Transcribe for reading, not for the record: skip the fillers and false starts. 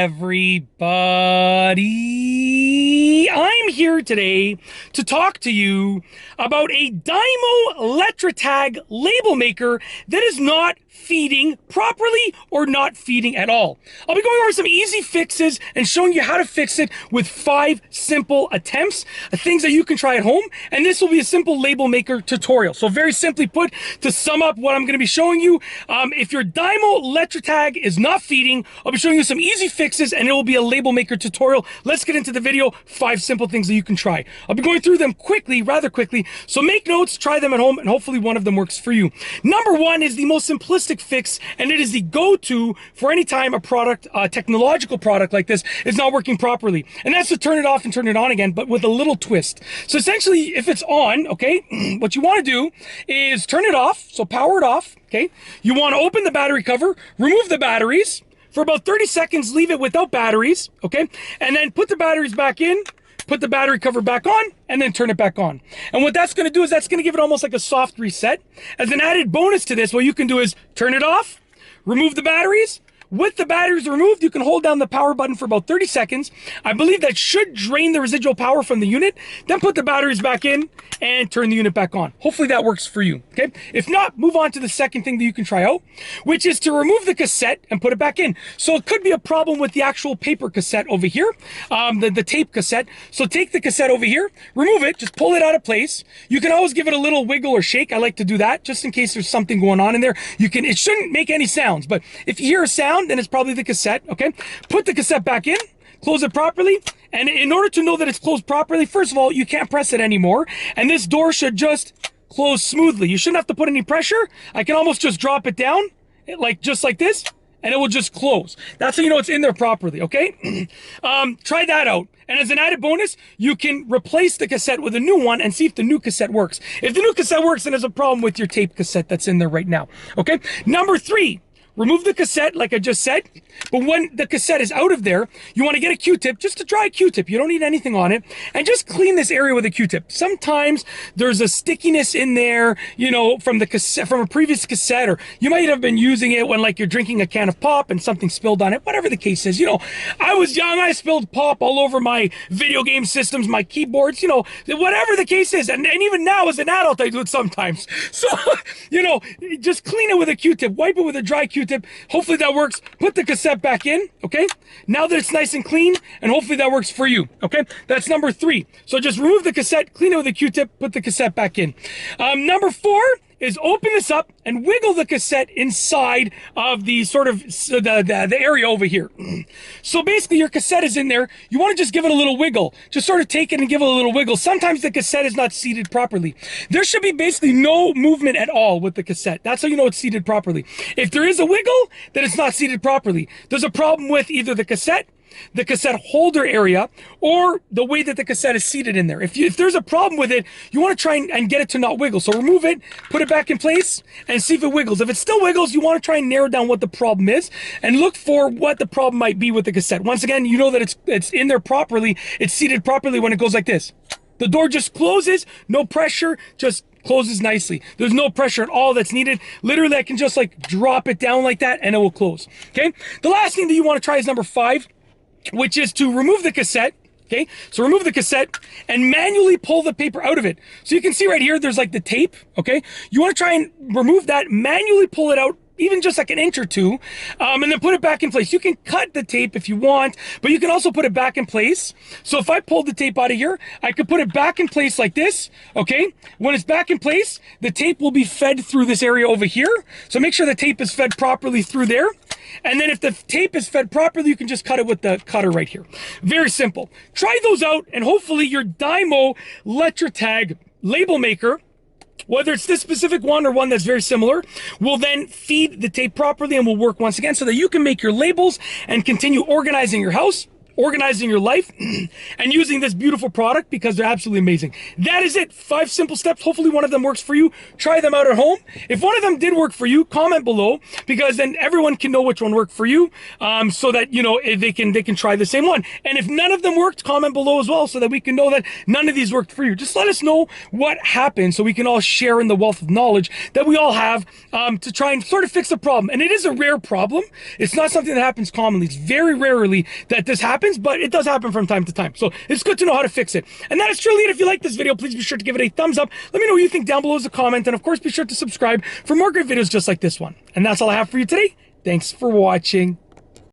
everybody. I'm here today to talk to you about a Dymo Letratag label maker that is not feeding properly or not feeding at all. I'll be going over some easy fixes and showing you how to fix it with 5 simple attempts, things that you can try at home, and this will be a simple label maker tutorial. So very simply put, to sum up what I'm going to be showing you, if your Dymo Letratag is not feeding, I'll be showing you some easy fixes and it will be a label maker tutorial. Let's get into the video. 5 simple things that you can try. I'll be going through them quickly, rather quickly, so make notes, try them at home, and hopefully one of them works for you. Number 1 is the most simplistic fix, and it is the go-to for any time a product, a technological product like this, is not working properly, and that's to turn it off and turn it on again, but with a little twist. So essentially, if it's on, okay, what you want to do is turn it off, so power it off, okay? You want to open the battery cover, remove the batteries, for about 30 seconds, leave it without batteries, okay? And then put the batteries back in, put the battery cover back on, and then turn it back on. And what that's going to do is that's going to give it almost like a soft reset. As an added bonus to this, what you can do is turn it off, remove the batteries. With the batteries removed, you can hold down the power button for about 30 seconds. I believe that should drain the residual power from the unit. Then put the batteries back in and turn the unit back on. Hopefully that works for you, okay? If not, move on to the second thing that you can try out, which is to remove the cassette and put it back in. So it could be a problem with the actual paper cassette over here, the tape cassette. So take the cassette over here, remove it, just pull it out of place. You can always give it a little wiggle or shake. I like to do that just in case there's something going on in there. It shouldn't make any sounds, but if you hear a sound, then it's probably the cassette, okay? Put the cassette back in, close it properly, and in order to know that it's closed properly, first of all, you can't press it anymore, and this door should just close smoothly. You shouldn't have to put any pressure. I can almost just drop it down, just like this, and it will just close. That's how you know it's in there properly, okay? Try that out. And as an added bonus, you can replace the cassette with a new one and see if the new cassette works. If the new cassette works, then there's a problem with your tape cassette that's in there right now, okay? Number 3. Remove the cassette, like I just said, but when the cassette is out of there, you want to get a Q-tip, just a dry Q-tip. You don't need anything on it, and just clean this area with a Q-tip. Sometimes there's a stickiness in there, you know, from the cassette, from a previous cassette, or you might have been using it when, like, you're drinking a can of pop and something spilled on it. Whatever the case is, you know, I was young, I spilled pop all over my video game systems, my keyboards, you know, whatever the case is, and even now as an adult, I do it sometimes. So, you know, just clean it with a Q-tip, wipe it with a dry Q-tip. Hopefully that works. Put the cassette back in, okay? Now that it's nice and clean, and hopefully that works for you, okay? That's number 3. So just remove the cassette, clean it with a Q-tip, put the cassette back in. Number 4 is open this up and wiggle the cassette inside of the sort of the area over here. So basically your cassette is in there. You want to just give it a little wiggle. Just sort of take it and give it a little wiggle. Sometimes the cassette is not seated properly. There should be basically no movement at all with the cassette. That's how you know it's seated properly. If there is a wiggle, then it's not seated properly. There's a problem with either the cassette holder area, or the way that the cassette is seated in there. If there's a problem with it, you want to try and get it to not wiggle. So remove it, put it back in place, and see if it wiggles. If it still wiggles, you want to try and narrow down what the problem is, and look for what the problem might be with the cassette. Once again, you know that it's in there properly, it's seated properly when it goes like this. The door just closes, no pressure, just closes nicely. There's no pressure at all that's needed. Literally, I can just like drop it down like that, and it will close, okay? The last thing that you want to try is number 5, which is to remove the cassette, okay? So remove the cassette and manually pull the paper out of it. So you can see right here, there's like the tape, okay? You want to try and remove that, manually pull it out, even just like an inch or two, and then put it back in place. You can cut the tape if you want, but you can also put it back in place. So if I pulled the tape out of here, I could put it back in place like this, okay? When it's back in place, the tape will be fed through this area over here. So make sure the tape is fed properly through there. And then if the tape is fed properly, you can just cut it with the cutter right here. Very simple. Try those out, and hopefully your Dymo Letratag label maker, whether it's this specific one or one that's very similar, will then feed the tape properly and will work once again so that you can make your labels and continue organizing your house organizing your life and using this beautiful product because they're absolutely amazing. That is it. 5 simple steps. Hopefully one of them works for you. Try them out at home. If one of them did work for you, comment below, because then everyone can know which one worked for you, so that, you know, they can try the same one. And if none of them worked, comment below as well, so that we can know that none of these worked for you. Just let us know what happened so we can all share in the wealth of knowledge that we all have, to try and sort of fix the problem. And it is a rare problem. It's not something that happens commonly. It's very rarely that this happens, but it does happen from time to time. So it's good to know how to fix it. And that is truly it. If you like this video, please be sure to give it a thumbs up. Let me know what you think down below as a comment. And of course, be sure to subscribe for more great videos just like this one. And that's all I have for you today. Thanks for watching.